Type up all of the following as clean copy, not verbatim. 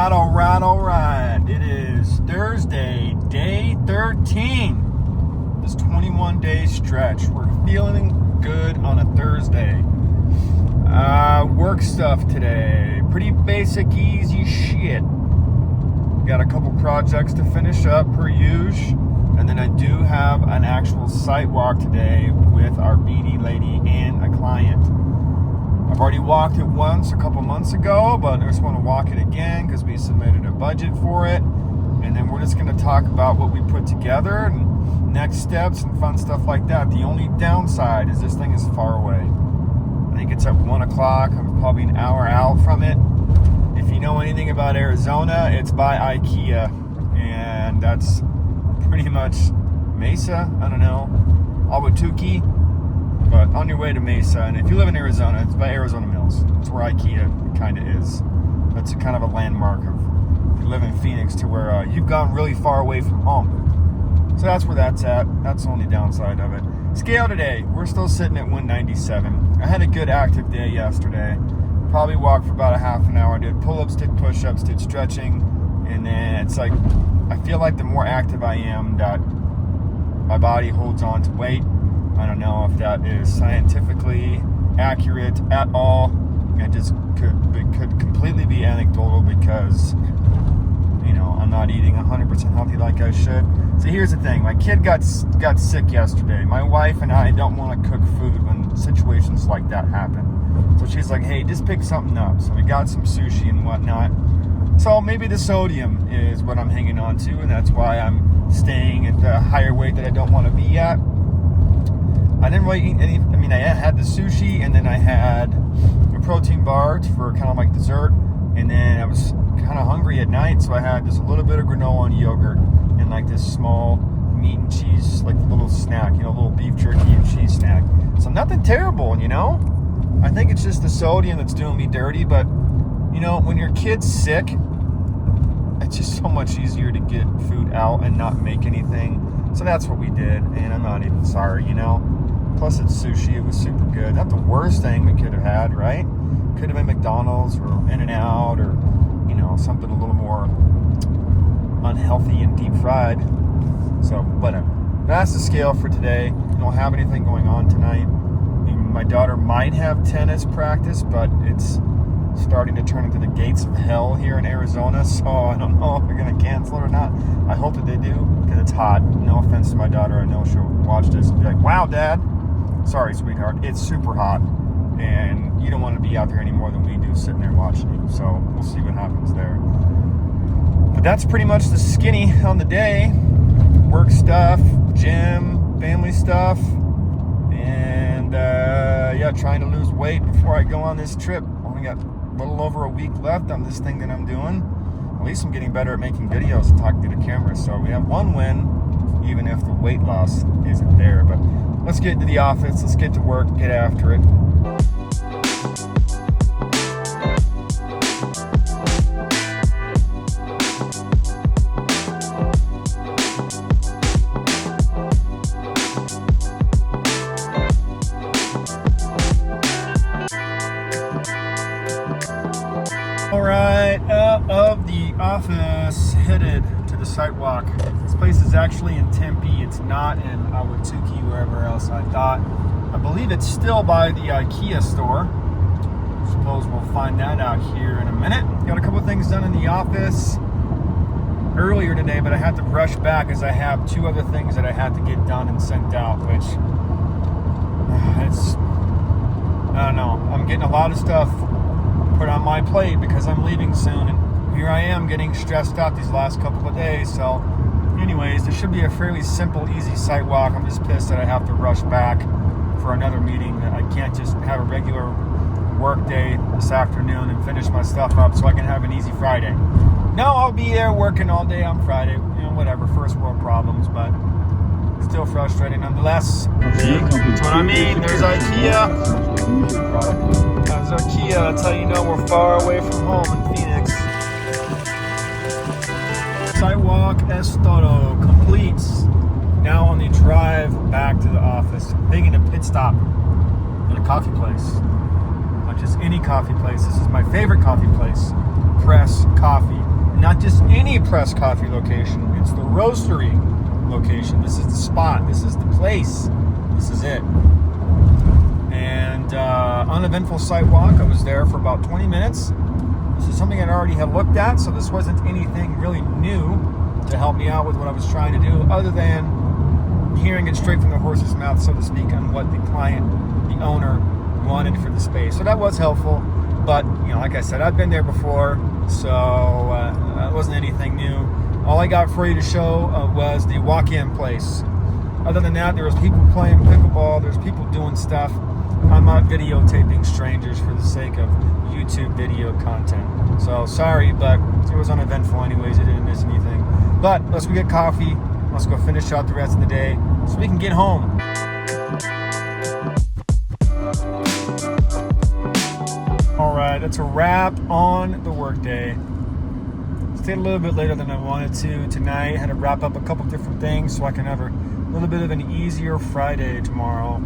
all right. It is Thursday, day 13. This 21-day stretch. We're feeling good on a Thursday. Work stuff today. Pretty basic, easy shit. Got a couple projects to finish up per usual. And then I do have an actual site walk today with our BD lady and a client. I've already walked it once a couple months ago, but I just want to walk it again because we submitted a budget for it. And then we're just going to talk about what we put together and next steps and fun stuff like that. The only downside is this thing is far away. I think it's at 1 o'clock. I'm probably an hour out from it. If you know anything about Arizona, it's by IKEA. And that's pretty much Mesa, I don't know, Albuquerque. But on your way to Mesa, and if you live in Arizona, it's by Arizona Mills. It's where IKEA kind of is. That's kind of a landmark of if you live in Phoenix to where you've gone really far away from home. So that's where that's at. That's the only downside of it. Scale today, we're still sitting at 197. I had a good active day yesterday. Probably walked for about a half an hour. I did pull-ups, did push-ups, did stretching. And then it's like, I feel like the more active I am, that my body holds on to weight. I don't know if that is scientifically accurate at all. It just could completely be anecdotal because, you know, I'm not eating 100% healthy like I should. So here's the thing. My kid got sick yesterday. My wife and I don't want to cook food when situations like that happen. So she's like, hey, just pick something up. So we got some sushi and whatnot. So maybe the sodium is what I'm hanging on to, and that's why I'm staying at the higher weight that I don't want to be at. I didn't really eat any. I mean, I had the sushi, and then I had a protein bar for kind of like dessert, and then I was kind of hungry at night, so I had just a little bit of granola and yogurt and like this small meat and cheese, like a little snack, you know, a little beef jerky and cheese snack. So nothing terrible, you know? I think it's just the sodium that's doing me dirty, but, you know, when your kid's sick, it's just so much easier to get food out and not make anything. So that's what we did, and I'm not even sorry, you know? Plus, it's sushi. It was super good. Not the worst thing we could have had, right? Could have been McDonald's or In-N-Out or, you know, something a little more unhealthy and deep fried. So, whatever. That's the scale for today. I don't have anything going on tonight. I mean, my daughter might have tennis practice, but it's starting to turn into the gates of hell here in Arizona. So, I don't know if they're going to cancel it or not. I hope that they do because it's hot. No offense to my daughter. I know she'll watch this and be like, wow, Dad. Sorry, sweetheart. It's super hot, and you don't want to be out there any more than we do sitting there watching you. So we'll see what happens there. But that's pretty much the skinny on the day. Work stuff, gym, family stuff, and trying to lose weight before I go on this trip. Only got a little over a week left on this thing that I'm doing. At least I'm getting better at making videos and talking to the camera. So we have one win, even if the weight loss isn't there. But let's get to the office. Let's get to work. Get after it. All right, out of the office, headed to the site walk. This place is actually in Tempe. It's not in Albuquerque, wherever else I thought. I believe it's still by the IKEA store. Suppose we'll find that out here in a minute. Got a couple things done in the office earlier today, but I had to rush back as I have two other things that I had to get done and sent out, which I don't know. I'm getting a lot of stuff put on my plate because I'm leaving soon, and here I am getting stressed out these last couple of days. So anyways, this should be a fairly simple, easy site walk. I'm just pissed that I have to rush back for another meeting. I can't just have a regular work day this afternoon and finish my stuff up so I can have an easy Friday. No, I'll be there working all day on Friday. You know, whatever, first world problems, but still frustrating nonetheless. See, that's what I mean. There's IKEA. There's IKEA. That's how you know we're far away from home in Phoenix. Sidewalk es todo. Completes. Now on the drive back to the office, making a pit stop at a coffee place. Not just any coffee place. This is my favorite coffee place. Press Coffee. press coffee location. It's the roastery location. This is the spot. This is the place. This is it. And uneventful site walk. I was there for about 20 minutes. This is something I already had looked at, so this wasn't anything really new to help me out with what I was trying to do, other than hearing it straight from the horse's mouth, so to speak, on what the client, the owner, wanted for the space. So that was helpful. But, like I said, I've been there before, so it wasn't anything new. All I got for you to show was the walk-in place. Other than that, there was people playing pickleball. There's people doing stuff. I'm not videotaping strangers for the sake of YouTube video content. So sorry, but it was uneventful anyways. I didn't miss anything. But let's go get coffee. Let's go finish out the rest of the day so we can get home. All right, that's a wrap on the workday. Stayed a little bit later than I wanted to tonight. Had to wrap up a couple different things so I can have a little bit of an easier Friday tomorrow.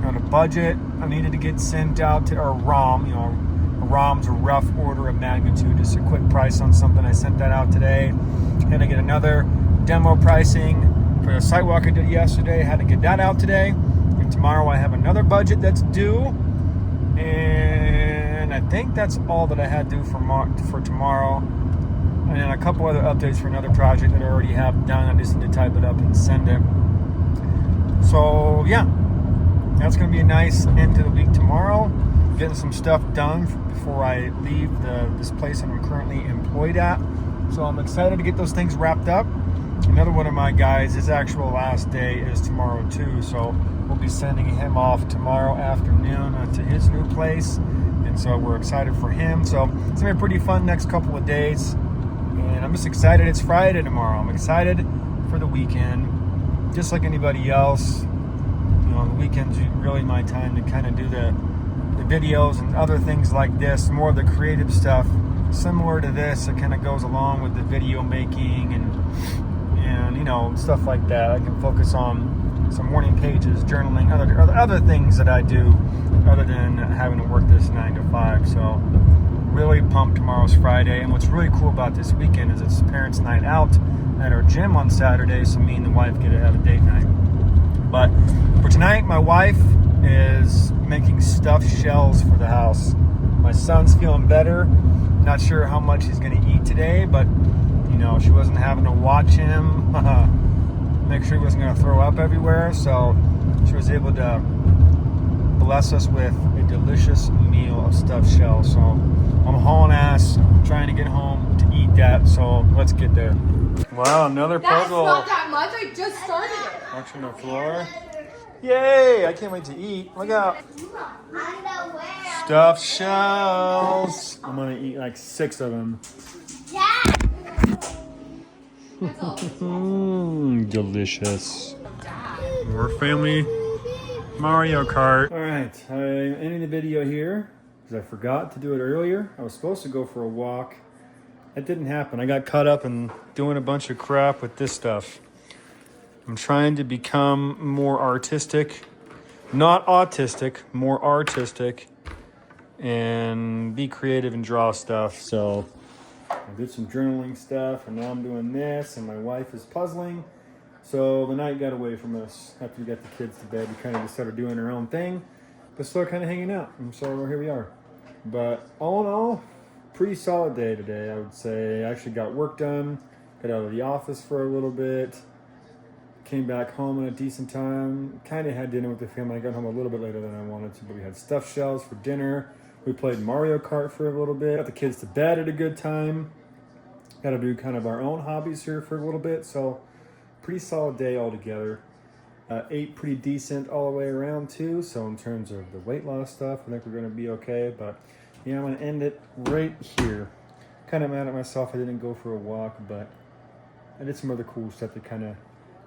On a budget, I needed to get sent out to our ROM. A ROM's a rough order of magnitude, just a quick price on something. I sent that out today. Had to get another demo pricing for the site walk I did yesterday. Had to get that out today. And tomorrow I have another budget that's due. And I think that's all that I had due for tomorrow. And then a couple other updates for another project that I already have done. I just need to type it up and send it. So yeah, that's going to be a nice end to the week tomorrow. Getting some stuff done before I leave this place that I'm currently employed at. So I'm excited to get those things wrapped up. Another one of my guys, his actual last day is tomorrow too. So we'll be sending him off tomorrow afternoon to his new place. And so we're excited for him. So it's going to be a pretty fun next couple of days. And I'm just excited it's Friday tomorrow. I'm excited for the weekend. Just like anybody else, on the weekends, really my time to kind of do the videos and other things like this, more of the creative stuff, similar to this. It kind of goes along with the video making and stuff like that. I can focus on some morning pages, journaling, other things that I do other than having to work this 9 to 5. So really pumped. Tomorrow's Friday, and what's really cool about this weekend is it's parents' night out at our gym on Saturday, so me and the wife get to have a date night. But for tonight, my wife is making stuffed shells for the house. My son's feeling better. Not sure how much he's going to eat today, but she wasn't having to watch him make sure he wasn't going to throw up everywhere, so she was able to bless us with a delicious meal of stuffed shells. So I'm hauling ass, trying to get home to eat that, so let's get there. Wow, another puzzle. That's not that much, I just started it. Watching the floor. Yay, I can't wait to eat. Look out. Stuffed shells. I'm going to eat like 6 of them. Delicious. More family Mario Kart. Alright, I'm ending the video here because I forgot to do it earlier. I was supposed to go for a walk. That didn't happen. I got caught up in doing a bunch of crap with this stuff. I'm trying to become more artistic. Not autistic, more artistic. And be creative and draw stuff. So I did some journaling stuff, and now I'm doing this, and my wife is puzzling. So the night got away from us. After we got the kids to bed, we kind of just started doing our own thing, but still kind of hanging out. And so here we are. But all in all, pretty solid day today, I would say. I actually got work done, got out of the office for a little bit, came back home in a decent time, kind of had dinner with the family. I got home a little bit later than I wanted to, but we had stuffed shells for dinner. We played Mario Kart for a little bit, got the kids to bed at a good time. Got to do kind of our own hobbies here for a little bit, so pretty solid day altogether. Ate pretty decent all the way around too, so in terms of the weight loss stuff, I think we're going to be okay, but yeah, I'm going to end it right here. Kind of mad at myself I didn't go for a walk, but I did some other cool stuff that kind of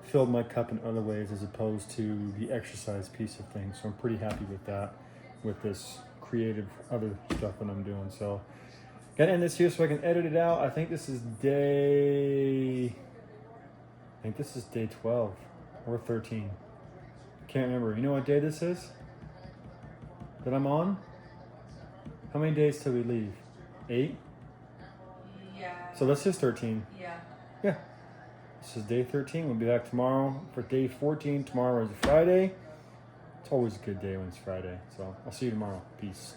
filled my cup in other ways as opposed to the exercise piece of things, so I'm pretty happy with that, with this creative other stuff that I'm doing. So gotta end this here so I can edit it out. I think this is day 12 or 13. Can't remember. You know what day this is that I'm on? How many days till we leave? 8? Yeah. So that's just 13. Yeah. yeah, this is day 13. We'll be back tomorrow for day 14. Tomorrow is Friday. It's always a good day when it's Friday. So I'll see you tomorrow. Peace.